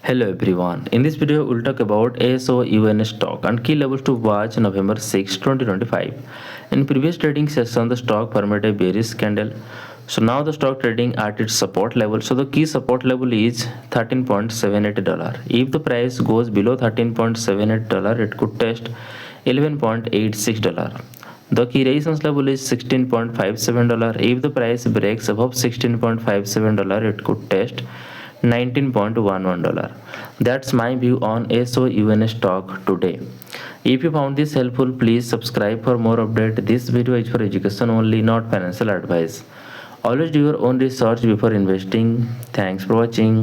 Hello everyone. In this video, we'll talk about SOUN stock and key levels to watch November 6, 2025. In previous trading session, the stock formed a bearish candle. So now the stock trading at its support level. So the key support level is $13.78. If the price goes below $13.78, it could test $11.86. The key resistance level is $16.57. If the price breaks above $16.57, it could test $19.11. That's my view on SOUN stock today. If you found this helpful, please subscribe for more update. This video is for education only, not financial advice. Always do your own research before investing. Thanks for watching.